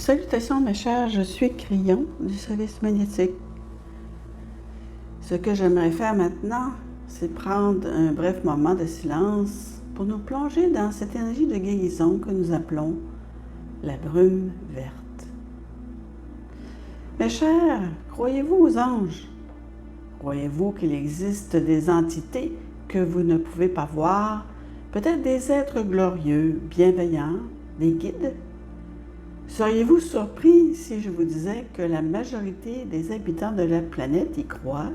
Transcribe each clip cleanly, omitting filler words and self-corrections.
Salutations mes chers, je suis Crayon du service magnétique. Ce que j'aimerais faire maintenant, c'est prendre un bref moment de silence pour nous plonger dans cette énergie de guérison que nous appelons la brume verte. Mes chers, croyez-vous aux anges? Croyez-vous qu'il existe des entités que vous ne pouvez pas voir, peut-être des êtres glorieux, bienveillants, des guides? Seriez-vous surpris si je vous disais que la majorité des habitants de la planète y croient?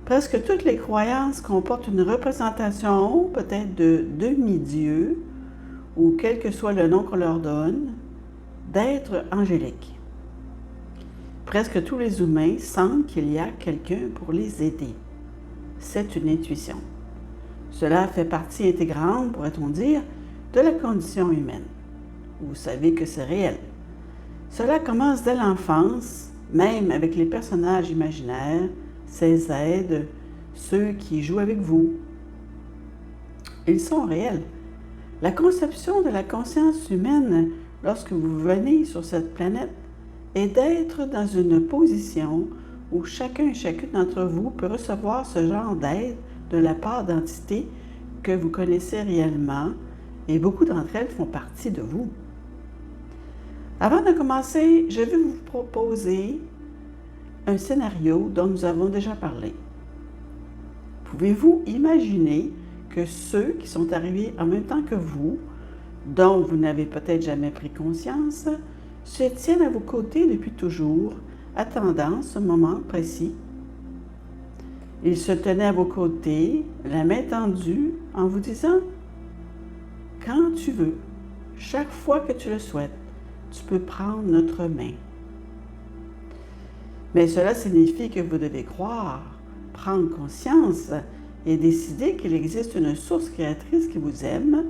Presque toutes les croyances comportent une représentation peut-être de demi-dieux, ou quel que soit le nom qu'on leur donne, d'êtres angéliques. Presque tous les humains sentent qu'il y a quelqu'un pour les aider. C'est une intuition. Cela fait partie intégrante, pourrait-on dire, de la condition humaine. Vous savez que c'est réel. Cela commence dès l'enfance, même avec les personnages imaginaires, ces aides, ceux qui jouent avec vous. Ils sont réels. La conception de la conscience humaine, lorsque vous venez sur cette planète, est d'être dans une position où chacun et chacune d'entre vous peut recevoir ce genre d'aide de la part d'entités que vous connaissez réellement, et beaucoup d'entre elles font partie de vous. Avant de commencer, je vais vous proposer un scénario dont nous avons déjà parlé. Pouvez-vous imaginer que ceux qui sont arrivés en même temps que vous, dont vous n'avez peut-être jamais pris conscience, se tiennent à vos côtés depuis toujours, attendant ce moment précis? Ils se tenaient à vos côtés, la main tendue, en vous disant « Quand tu veux, chaque fois que tu le souhaites, tu peux prendre notre main. » Mais cela signifie que vous devez croire, prendre conscience et décider qu'il existe une source créatrice qui vous aime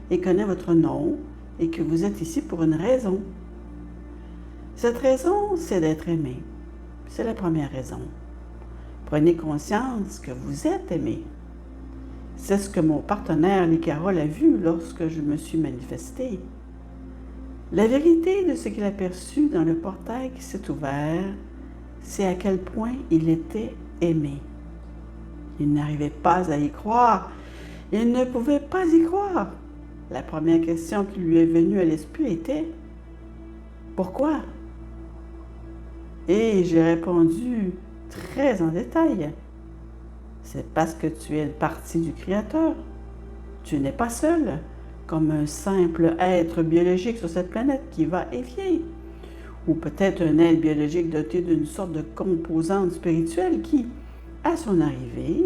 et connaît votre nom et que vous êtes ici pour une raison. Cette raison, c'est d'être aimé. C'est la première raison. Prenez conscience que vous êtes aimé. C'est ce que mon partenaire Lee Carroll a vu lorsque je me suis manifestée. La vérité de ce qu'il a perçu dans le portail qui s'est ouvert, c'est à quel point il était aimé. Il n'arrivait pas à y croire. Il ne pouvait pas y croire. La première question qui lui est venue à l'esprit était « Pourquoi ?» Et j'ai répondu très en détail. « C'est parce que tu es une partie du Créateur. Tu n'es pas seul, comme un simple être biologique sur cette planète qui va et vient, ou peut-être un être biologique doté d'une sorte de composante spirituelle qui, à son arrivée,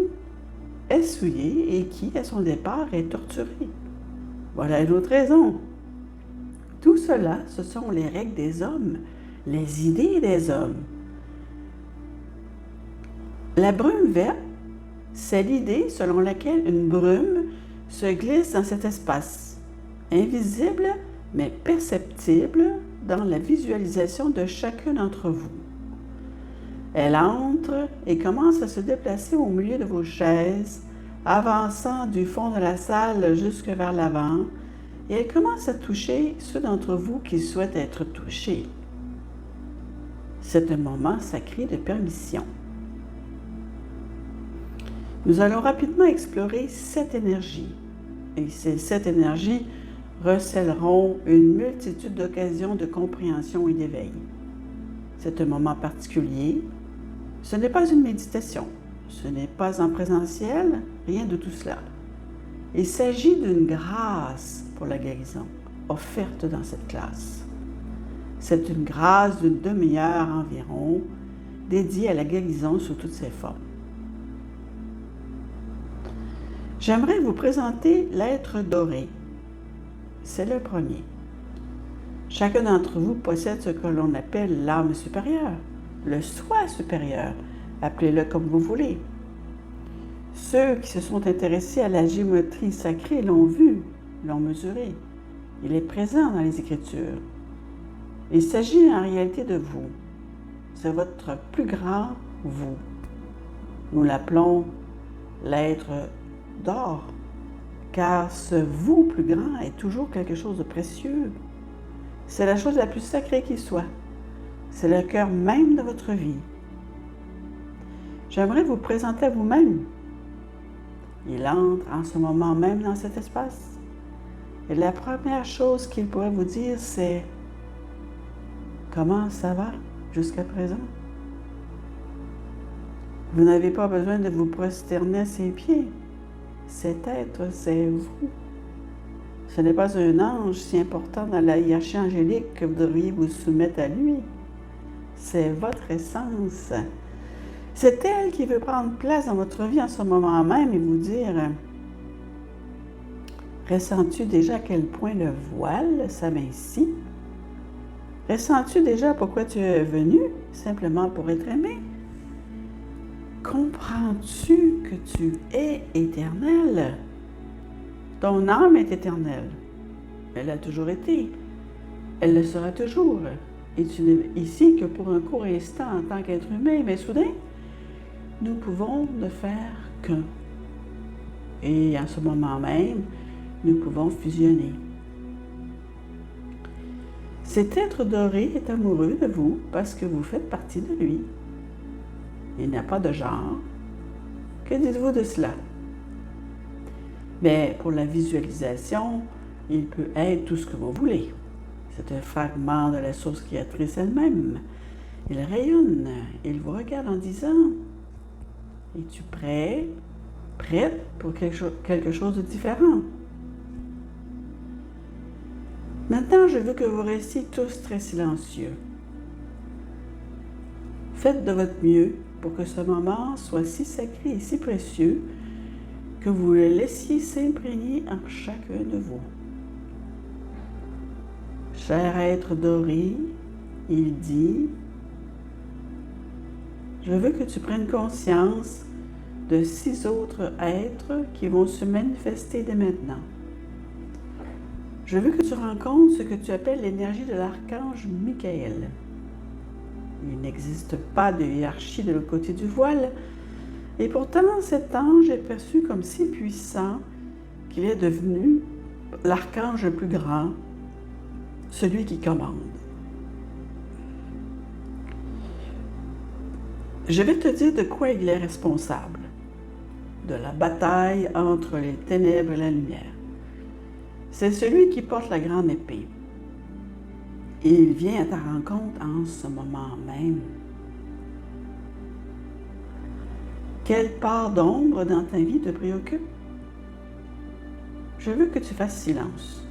est souillé et qui, à son départ, est torturé. Voilà une autre raison. Tout cela, ce sont les règles des hommes, les idées des hommes. La brume verte, c'est l'idée selon laquelle une brume se glisse dans cet espace, invisible mais perceptible dans la visualisation de chacun d'entre vous. Elle entre et commence à se déplacer au milieu de vos chaises, avançant du fond de la salle jusque vers l'avant, et elle commence à toucher ceux d'entre vous qui souhaitent être touchés. C'est un moment sacré de permission. Nous allons rapidement explorer cette énergie, et ces 7 énergies recèleront une multitude d'occasions de compréhension et d'éveil. C'est un moment particulier. Ce n'est pas une méditation, ce n'est pas en présentiel, rien de tout cela. Il s'agit d'une grâce pour la guérison, offerte dans cette classe. C'est une grâce d'une demi-heure environ, dédiée à la guérison sous toutes ses formes. J'aimerais vous présenter l'être doré. C'est le premier. Chacun d'entre vous possède ce que l'on appelle l'âme supérieure, le soi supérieur, appelez-le comme vous voulez. Ceux qui se sont intéressés à la géométrie sacrée l'ont vu, l'ont mesuré. Il est présent dans les Écritures. Il s'agit en réalité de vous. C'est votre plus grand vous. Nous l'appelons l'être d'or, car ce vous plus grand est toujours quelque chose de précieux. C'est la chose la plus sacrée qui soit. C'est le cœur même de votre vie. J'aimerais vous présenter à vous-même. Il entre en ce moment même dans cet espace. Et la première chose qu'il pourrait vous dire, c'est « Comment ça va jusqu'à présent? » Vous n'avez pas besoin de vous prosterner à ses pieds. Cet être, c'est vous. Ce n'est pas un ange si important dans la hiérarchie angélique que vous devriez vous soumettre à lui. C'est votre essence. C'est elle qui veut prendre place dans votre vie en ce moment même et vous dire « Ressens-tu déjà à quel point le voile s'amincit? Ressens-tu déjà pourquoi tu es venu simplement pour être aimé? Comprends-tu que tu es éternel? Ton âme est éternelle. Elle a toujours été. Elle le sera toujours. Et tu n'es ici que pour un court instant en tant qu'être humain, mais soudain, nous pouvons ne faire qu'un. Et en ce moment même, nous pouvons fusionner. Cet être doré est amoureux de vous parce que vous faites partie de lui. Il n'y a pas de genre. Que dites-vous de cela? Mais pour la visualisation, il peut être tout ce que vous voulez. C'est un fragment de la source créatrice elle-même. Il rayonne, il vous regarde en disant « Es-tu prêt, prête pour quelque chose de différent? » Maintenant, je veux que vous restiez tous très silencieux. Faites de votre mieux pour que ce moment soit si sacré et si précieux que vous le laissiez s'imprégner en chacun de vous. Cher être doré, il dit, je veux que tu prennes conscience de 6 autres êtres qui vont se manifester dès maintenant. Je veux que tu rencontres ce que tu appelles l'énergie de l'archange Michael. Il n'existe pas de hiérarchie de l'autre côté du voile, et pourtant cet ange est perçu comme si puissant qu'il est devenu l'archange le plus grand, celui qui commande. Je vais te dire de quoi il est responsable. De la bataille entre les ténèbres et la lumière. C'est celui qui porte la grande épée. Et il vient à ta rencontre en ce moment même. Quelle part d'ombre dans ta vie te préoccupe? Je veux que tu fasses silence.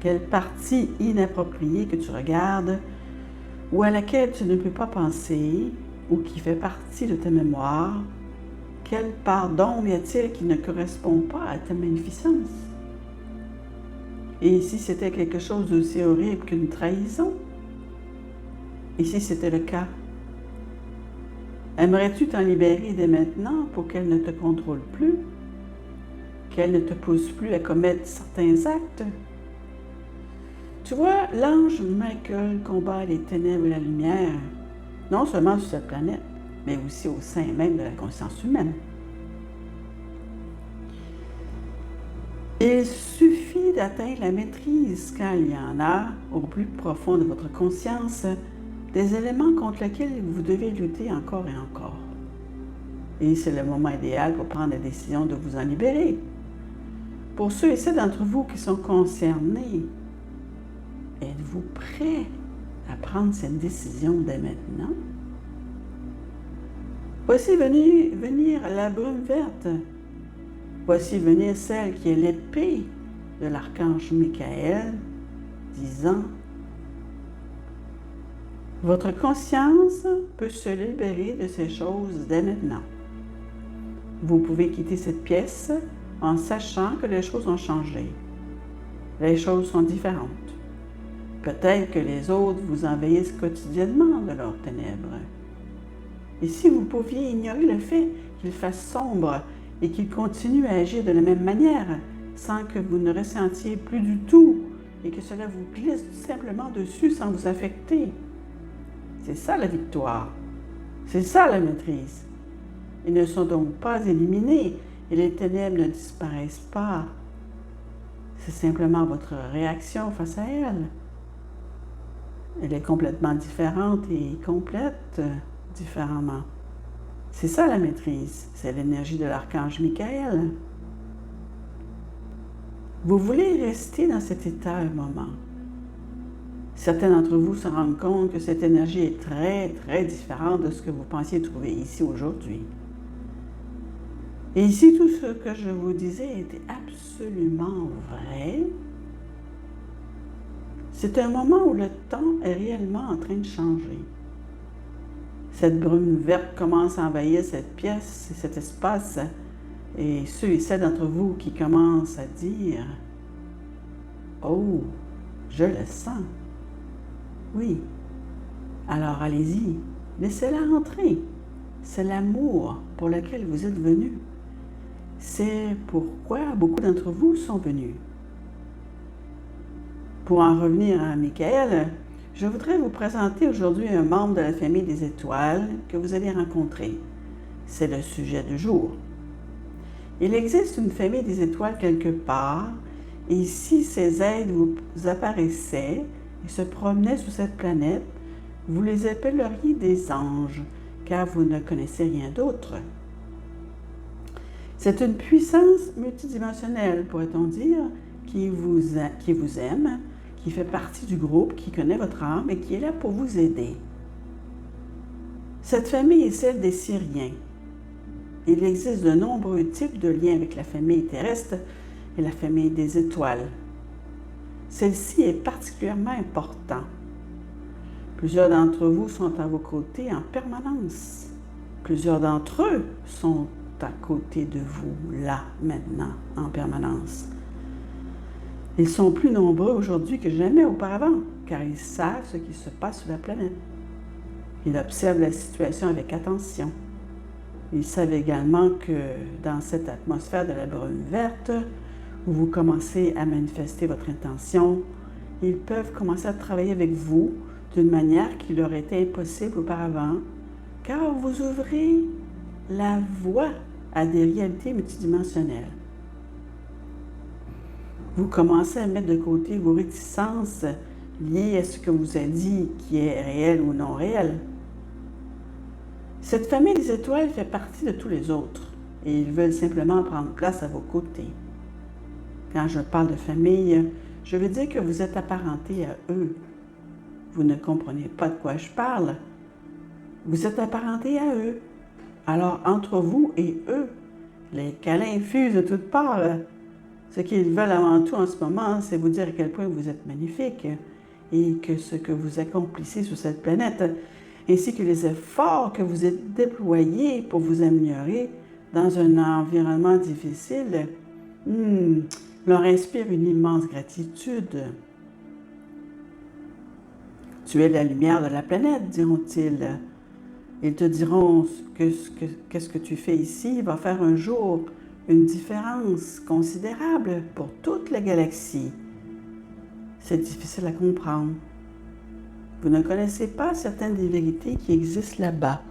Quelle partie inappropriée que tu regardes ou à laquelle tu ne peux pas penser ou qui fait partie de ta mémoire, quelle part d'ombre y a-t-il qui ne correspond pas à ta magnificence? Et si c'était quelque chose d'aussi horrible qu'une trahison? Et si c'était le cas? Aimerais-tu t'en libérer dès maintenant pour qu'elle ne te contrôle plus? Qu'elle ne te pousse plus à commettre certains actes? Tu vois, l'ange Michael combat les ténèbres et la lumière, non seulement sur cette planète, mais aussi au sein même de la conscience humaine. Il suffit d'atteindre la maîtrise quand il y en a, au plus profond de votre conscience, des éléments contre lesquels vous devez lutter encore et encore. Et c'est le moment idéal pour prendre la décision de vous en libérer. Pour ceux et celles d'entre vous qui sont concernés, êtes-vous prêts à prendre cette décision dès maintenant? Voici venir la brume verte. Voici venir celle qui est l'épée de l'archange Michael, disant « Votre conscience peut se libérer de ces choses dès maintenant. Vous pouvez quitter cette pièce en sachant que les choses ont changé. Les choses sont différentes. Peut-être que les autres vous envahissent quotidiennement de leurs ténèbres. Et si vous pouviez ignorer le fait qu'il fasse sombre et qu'il continue à agir de la même manière, sans que vous ne ressentiez plus du tout et que cela vous glisse simplement dessus sans vous affecter. C'est ça la victoire. C'est ça la maîtrise. Ils ne sont donc pas éliminés et les ténèbres ne disparaissent pas. C'est simplement votre réaction face à elles. Elle est complètement différente et complète différemment. C'est ça la maîtrise, c'est l'énergie de l'archange Michael. Vous voulez rester dans cet état un moment. Certains d'entre vous se rendent compte que cette énergie est très, très différente de ce que vous pensiez trouver ici aujourd'hui. Et ici, tout ce que je vous disais était absolument vrai. C'est un moment où le temps est réellement en train de changer. Cette brume verte commence à envahir cette pièce et cet espace, et ceux et celles d'entre vous qui commencent à dire « Oh, je le sens ». Oui, alors allez-y, laissez-la entrer. C'est l'amour pour lequel vous êtes venus. C'est pourquoi beaucoup d'entre vous sont venus. Pour en revenir à Michael, je voudrais vous présenter aujourd'hui un membre de la famille des étoiles que vous allez rencontrer. C'est le sujet du jour. Il existe une famille des étoiles quelque part, et si ces êtres vous apparaissaient et se promenaient sur cette planète, vous les appelleriez des anges, car vous ne connaissez rien d'autre. C'est une puissance multidimensionnelle, pourrait-on dire, qui vous aime, qui fait partie du groupe, qui connaît votre âme et qui est là pour vous aider. Cette famille est celle des Syriens. Il existe de nombreux types de liens avec la famille terrestre et la famille des étoiles. Celle-ci est particulièrement importante. Plusieurs d'entre vous sont à vos côtés en permanence. Plusieurs d'entre eux sont à côté de vous, là, maintenant, en permanence. Ils sont plus nombreux aujourd'hui que jamais auparavant, car ils savent ce qui se passe sur la planète. Ils observent la situation avec attention. Ils savent également que dans cette atmosphère de la brume verte, où vous commencez à manifester votre intention, ils peuvent commencer à travailler avec vous d'une manière qui leur était impossible auparavant, car vous ouvrez la voie à des réalités multidimensionnelles. Vous commencez à mettre de côté vos réticences liées à ce que vous a dit qui est réel ou non réel. Cette famille des étoiles fait partie de tous les autres et ils veulent simplement prendre place à vos côtés. Quand je parle de famille, je veux dire que vous êtes apparenté à eux. Vous ne comprenez pas de quoi je parle. Vous êtes apparenté à eux. Alors, entre vous et eux, les câlins fusent de toutes parts. Ce qu'ils veulent avant tout en ce moment, c'est vous dire à quel point vous êtes magnifique et que ce que vous accomplissez sur cette planète, ainsi que les efforts que vous êtes déployés pour vous améliorer dans un environnement difficile, leur inspire une immense gratitude. Tu es la lumière de la planète, diront-ils. Ils te diront qu'est-ce que tu fais ici va faire un jour une différence considérable pour toute la galaxie. C'est difficile à comprendre. Vous ne connaissez pas certaines des vérités qui existent là-bas.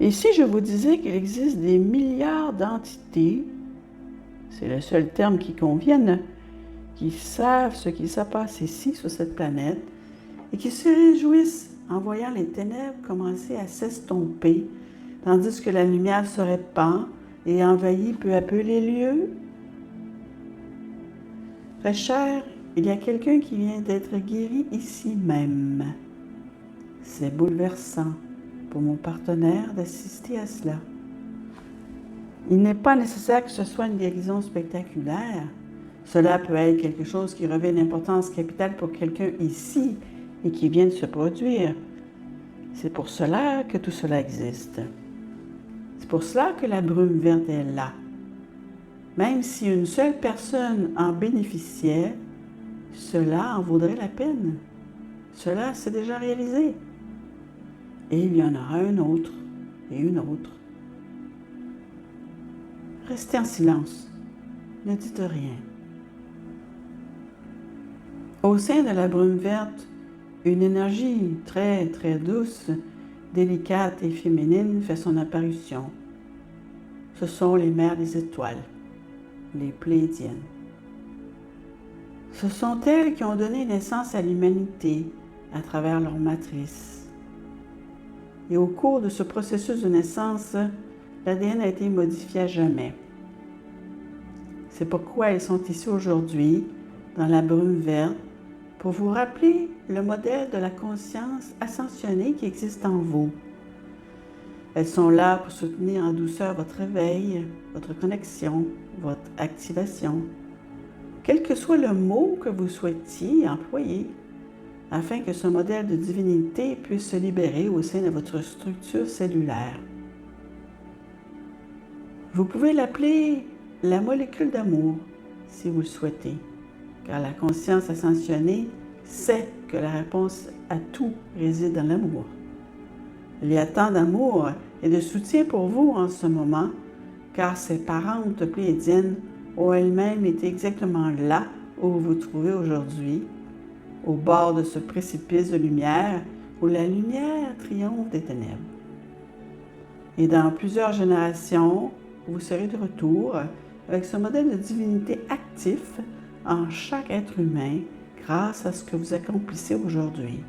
Et si je vous disais qu'il existe des milliards d'entités, c'est le seul terme qui convienne, qui savent ce qui se passe ici sur cette planète et qui se réjouissent en voyant les ténèbres commencer à s'estomper, tandis que la lumière se répand et envahit peu à peu les lieux? Très cher, il y a quelqu'un qui vient d'être guéri ici même. C'est bouleversant pour mon partenaire d'assister à cela. Il n'est pas nécessaire que ce soit une guérison spectaculaire. Cela peut être quelque chose qui revêt une importance capitale pour quelqu'un ici et qui vient de se produire. C'est pour cela que tout cela existe. C'est pour cela que la brume verte est là. Même si une seule personne en bénéficiait, cela en vaudrait la peine. Cela s'est déjà réalisé. Et il y en aura un autre et une autre. Restez en silence. Ne dites rien. Au sein de la brume verte, une énergie très, très douce, délicate et féminine fait son apparition. Ce sont les mères des étoiles, les Pléiadiennes. Ce sont elles qui ont donné naissance à l'humanité à travers leur matrice. Et au cours de ce processus de naissance, l'ADN a été modifié à jamais. C'est pourquoi elles sont ici aujourd'hui, dans la brume verte, pour vous rappeler le modèle de la conscience ascensionnée qui existe en vous. Elles sont là pour soutenir en douceur votre réveil, votre connexion, votre activation, quel que soit le mot que vous souhaitiez employer, afin que ce modèle de divinité puisse se libérer au sein de votre structure cellulaire. Vous pouvez l'appeler la molécule d'amour, si vous le souhaitez, car la conscience ascensionnée sait que la réponse à tout réside dans l'amour. Il y a tant d'amour et de soutien pour vous en ce moment, car ces parentes pléiadiennes ont elles-mêmes été exactement là où vous vous trouvez aujourd'hui, au bord de ce précipice de lumière où la lumière triomphe des ténèbres. Et dans plusieurs générations, vous serez de retour avec ce modèle de divinité actif en chaque être humain grâce à ce que vous accomplissez aujourd'hui.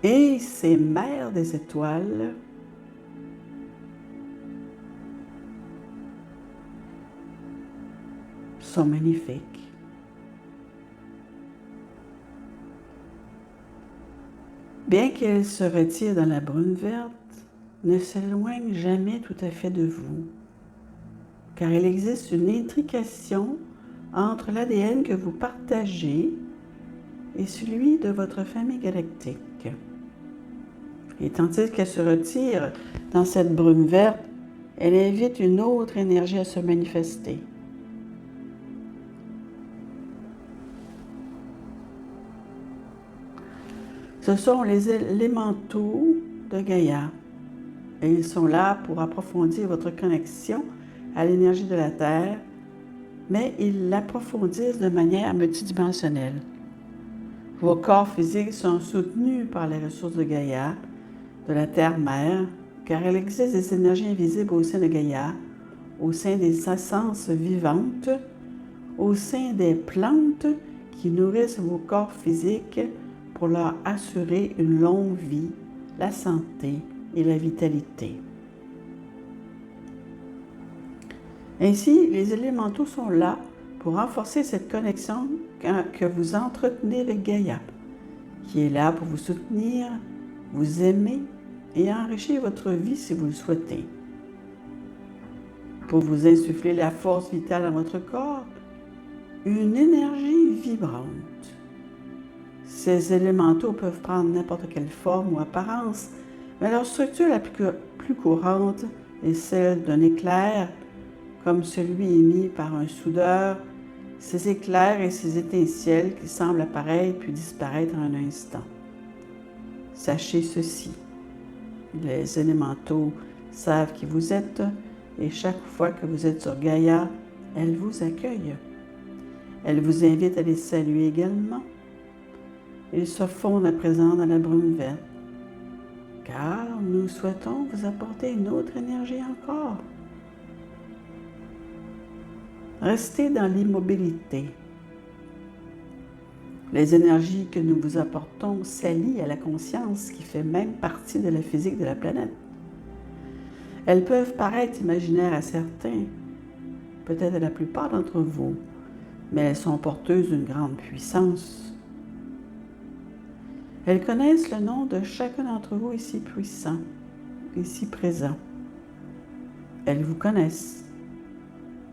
Et ces mères des étoiles sont magnifiques. Bien qu'elles se retirent dans la brume verte, ne s'éloignent jamais tout à fait de vous, car il existe une intrication entre l'ADN que vous partagez et celui de votre famille galactique. Et tandis qu'elle se retire dans cette brume verte, elle invite une autre énergie à se manifester. Ce sont les élémentaux de Gaïa. Et ils sont là pour approfondir votre connexion à l'énergie de la Terre, mais ils l'approfondissent de manière multidimensionnelle. Vos corps physiques sont soutenus par les ressources de Gaïa, de la Terre-Mère, car il existe des énergies invisibles au sein de Gaïa, au sein des essences vivantes, au sein des plantes qui nourrissent vos corps physiques pour leur assurer une longue vie, la santé et la vitalité. Ainsi, les élémentaux sont là pour renforcer cette connexion que vous entretenez avec Gaïa, qui est là pour vous soutenir, vous aimer et enrichir votre vie si vous le souhaitez. Pour vous insuffler la force vitale dans votre corps, une énergie vibrante. Ces élémentaux peuvent prendre n'importe quelle forme ou apparence, mais leur structure la plus courante est celle d'un éclair, comme celui émis par un soudeur, ces éclairs et ces étincelles qui semblent apparaître puis disparaître en un instant. Sachez ceci, les élémentaux savent qui vous êtes et chaque fois que vous êtes sur Gaïa, elles vous accueillent. Elles vous invitent à les saluer également. Ils se fondent à présent dans la brume verte, car nous souhaitons vous apporter une autre énergie encore. Restez dans l'immobilité. Les énergies que nous vous apportons s'allient à la conscience qui fait même partie de la physique de la planète. Elles peuvent paraître imaginaires à certains, peut-être à la plupart d'entre vous, mais elles sont porteuses d'une grande puissance. Elles connaissent le nom de chacun d'entre vous ici puissant, ici présent. Elles vous connaissent.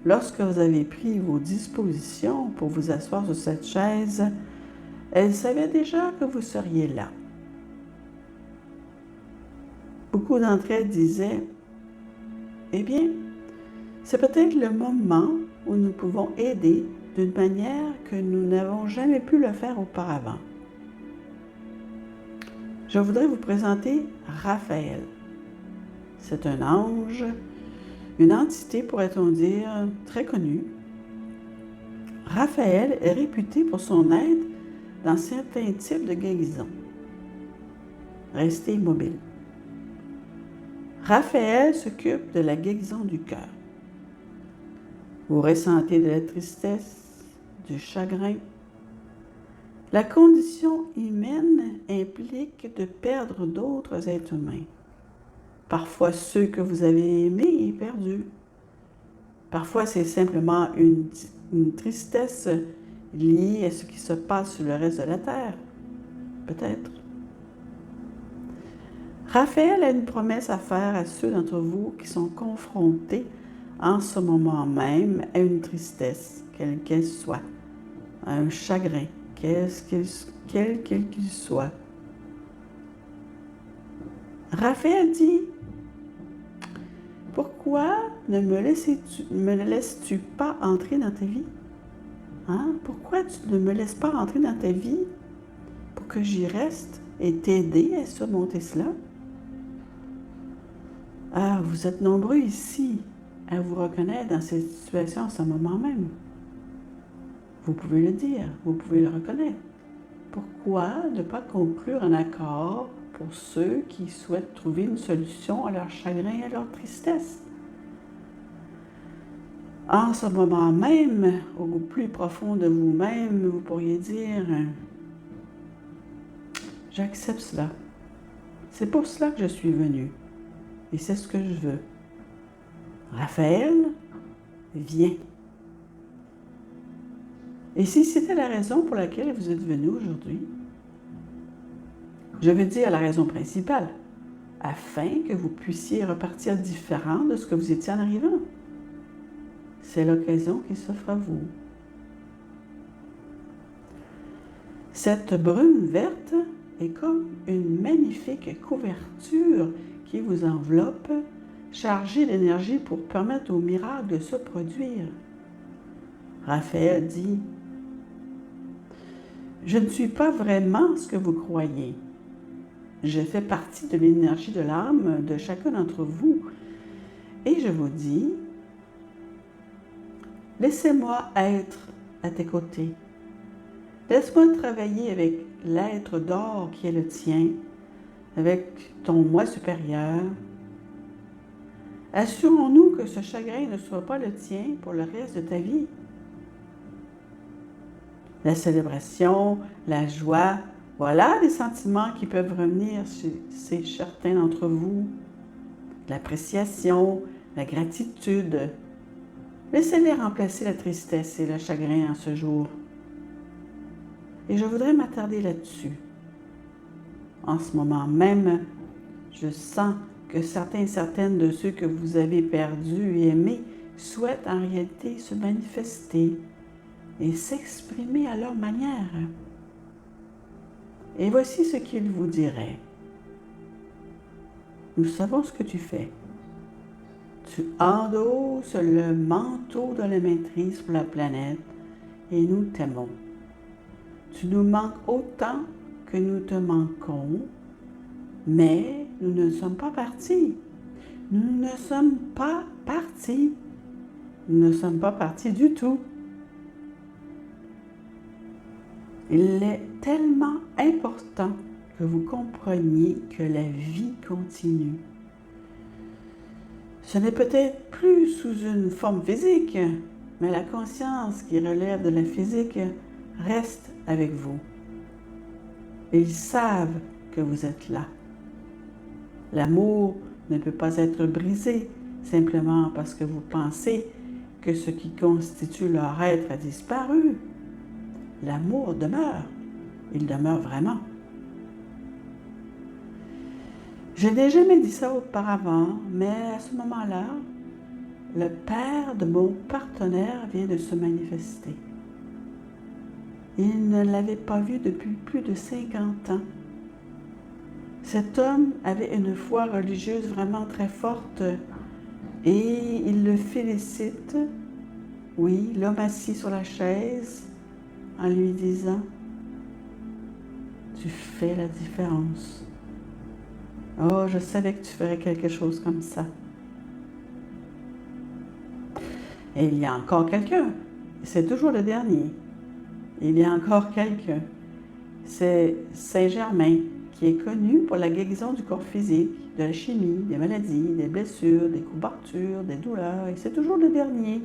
Lorsque vous avez pris vos dispositions pour vous asseoir sur cette chaise, elles savaient déjà que vous seriez là. Beaucoup d'entre elles disaient « Eh bien, c'est peut-être le moment où nous pouvons aider d'une manière que nous n'avons jamais pu le faire auparavant. » Je voudrais vous présenter Raphaël. C'est un ange, une entité, pourrait-on dire, très connue. Raphaël est réputé pour son aide dans certains types de guérisons. Restez immobile. Raphaël s'occupe de la guérison du cœur. Vous ressentez de la tristesse, du chagrin. La condition humaine implique de perdre d'autres êtres humains. Parfois ceux que vous avez aimés et perdus. Parfois c'est simplement une tristesse liée à ce qui se passe sur le reste de la Terre. Peut-être. Raphaël a une promesse à faire à ceux d'entre vous qui sont confrontés en ce moment même à une tristesse, quelle qu'elle soit, à un chagrin, quel qu'il soit. Raphaël dit, « Pourquoi ne me laisses-tu pas entrer dans ta vie? Hein? Pourquoi tu ne me laisses pas entrer dans ta vie pour que j'y reste et t'aider à surmonter cela? » Ah, vous êtes nombreux ici à vous reconnaître dans cette situation en ce moment même. Vous pouvez le dire, vous pouvez le reconnaître. Pourquoi ne pas conclure un accord pour ceux qui souhaitent trouver une solution à leur chagrin et à leur tristesse? En ce moment même, au plus profond de vous-même, vous pourriez dire « J'accepte cela. C'est pour cela que je suis venu. Et c'est ce que je veux. Raphaël, viens. » Et si c'était la raison pour laquelle vous êtes venu aujourd'hui, je veux dire la raison principale, afin que vous puissiez repartir différent de ce que vous étiez en arrivant. C'est l'occasion qui s'offre à vous. Cette brume verte est comme une magnifique couverture qui vous enveloppe, chargée d'énergie pour permettre au miracle de se produire. Raphaël dit, « Je ne suis pas vraiment ce que vous croyez. Je fais partie de l'énergie de l'âme de chacun d'entre vous. Et je vous dis, laissez-moi être à tes côtés. Laisse-moi travailler avec l'être d'or qui est le tien, avec ton moi supérieur. Assurons-nous que ce chagrin ne soit pas le tien pour le reste de ta vie. La célébration, la joie, voilà des sentiments qui peuvent revenir chez certains d'entre vous. L'appréciation, la gratitude. Laissez-les remplacer la tristesse et le chagrin en ce jour. Et je voudrais m'attarder là-dessus. En ce moment même, je sens que certains et certaines de ceux que vous avez perdus et aimés souhaitent en réalité se manifester et s'exprimer à leur manière. Et voici ce qu'ils vous diraient. Nous savons ce que tu fais. Tu endosses le manteau de la maîtrise pour la planète et nous t'aimons. Tu nous manques autant que nous te manquons, mais nous ne sommes pas partis. Nous ne sommes pas partis. Nous ne sommes pas partis du tout. Il est tellement important que vous compreniez que la vie continue. Ce n'est peut-être plus sous une forme physique, mais la conscience qui relève de la physique reste avec vous. Ils savent que vous êtes là. L'amour ne peut pas être brisé simplement parce que vous pensez que ce qui constitue leur être a disparu. L'amour demeure. Il demeure vraiment. Je n'ai jamais dit ça auparavant, mais à ce moment-là, le père de mon partenaire vient de se manifester. Il ne l'avait pas vu depuis plus de 50 ans. Cet homme avait une foi religieuse vraiment très forte et il le félicite, oui, l'homme assis sur la chaise, en lui disant « Tu fais la différence. Oh, je savais que tu ferais quelque chose comme ça. » Et il y a encore quelqu'un, c'est toujours le dernier. Il y a encore quelqu'un, c'est Saint-Germain, qui est connu pour la guérison du corps physique, de la chimie, des maladies, des blessures, des courbatures, des douleurs, et c'est toujours le dernier.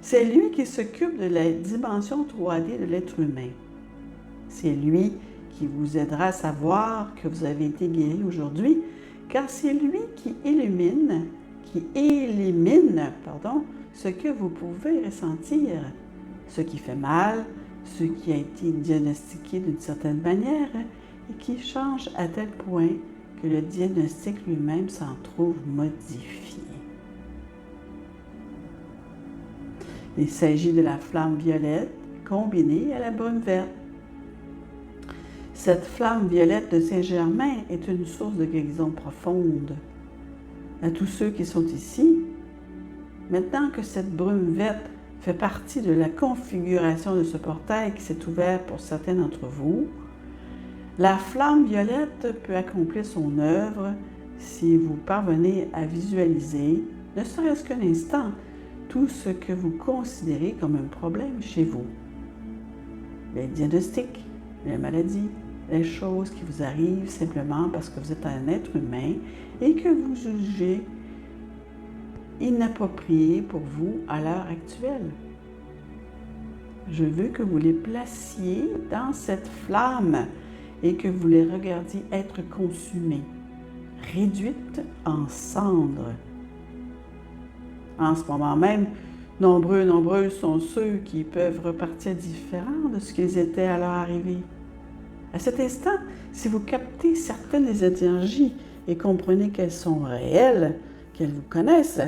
C'est lui qui s'occupe de la dimension 3D de l'être humain. C'est lui qui vous aidera à savoir que vous avez été guéri aujourd'hui, car c'est lui qui élimine ce que vous pouvez ressentir, ce qui fait mal, ce qui a été diagnostiqué d'une certaine manière et qui change à tel point que le diagnostic lui-même s'en trouve modifié. Il s'agit de la flamme violette combinée à la brume verte. Cette flamme violette de Saint-Germain est une source de guérison profonde. À tous ceux qui sont ici, maintenant que cette brume verte fait partie de la configuration de ce portail qui s'est ouvert pour certains d'entre vous, la flamme violette peut accomplir son œuvre si vous parvenez à visualiser, ne serait-ce qu'un instant, tout ce que vous considérez comme un problème chez vous. Les diagnostics, les maladies, les choses qui vous arrivent simplement parce que vous êtes un être humain et que vous jugez inapproprié pour vous à l'heure actuelle. Je veux que vous les placiez dans cette flamme et que vous les regardiez être consumées, réduites en cendres. En ce moment même, nombreux sont ceux qui peuvent repartir différents de ce qu'ils étaient à leur arrivée. À cet instant, si vous captez certaines des énergies et comprenez qu'elles sont réelles, qu'elles vous connaissent,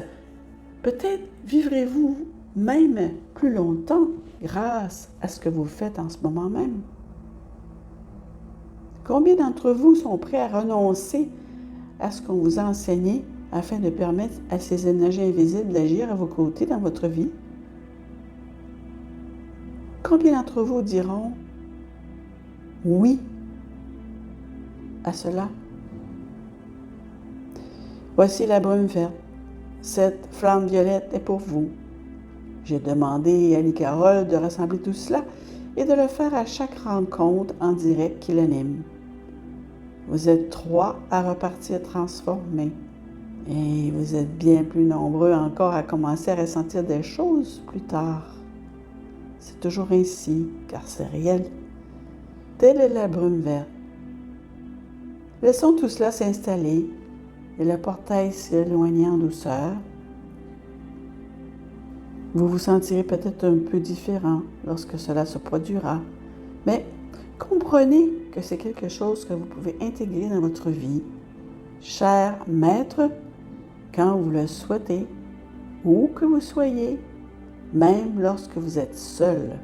peut-être vivrez-vous même plus longtemps grâce à ce que vous faites en ce moment même. Combien d'entre vous sont prêts à renoncer à ce qu'on vous a enseigné afin de permettre à ces énergies invisibles d'agir à vos côtés dans votre vie? Combien d'entre vous diront oui à cela? Voici la brume verte. Cette flamme violette est pour vous. J'ai demandé à Annie-Carole de rassembler tout cela et de le faire à chaque rencontre en direct qui l'anime. Vous êtes 3 à repartir transformés. Et vous êtes bien plus nombreux encore à commencer à ressentir des choses plus tard. C'est toujours ainsi, car c'est réel. Telle est la brume verte. Laissons tout cela s'installer et le portail s'éloigner en douceur. Vous vous sentirez peut-être un peu différent lorsque cela se produira, mais comprenez que c'est quelque chose que vous pouvez intégrer dans votre vie. Cher maître, quand vous le souhaitez, où que vous soyez, même lorsque vous êtes seul.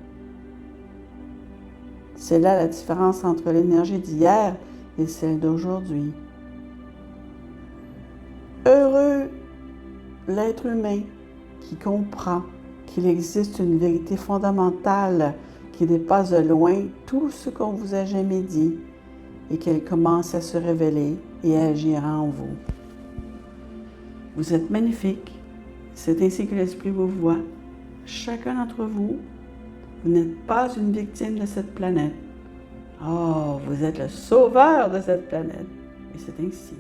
C'est là la différence entre l'énergie d'hier et celle d'aujourd'hui. Heureux l'être humain qui comprend qu'il existe une vérité fondamentale qui dépasse de loin tout ce qu'on vous a jamais dit et qu'elle commence à se révéler et à agir en vous. Vous êtes magnifique, c'est ainsi que l'Esprit vous voit. Chacun d'entre vous, vous n'êtes pas une victime de cette planète. Oh, vous êtes le sauveur de cette planète. Et c'est ainsi.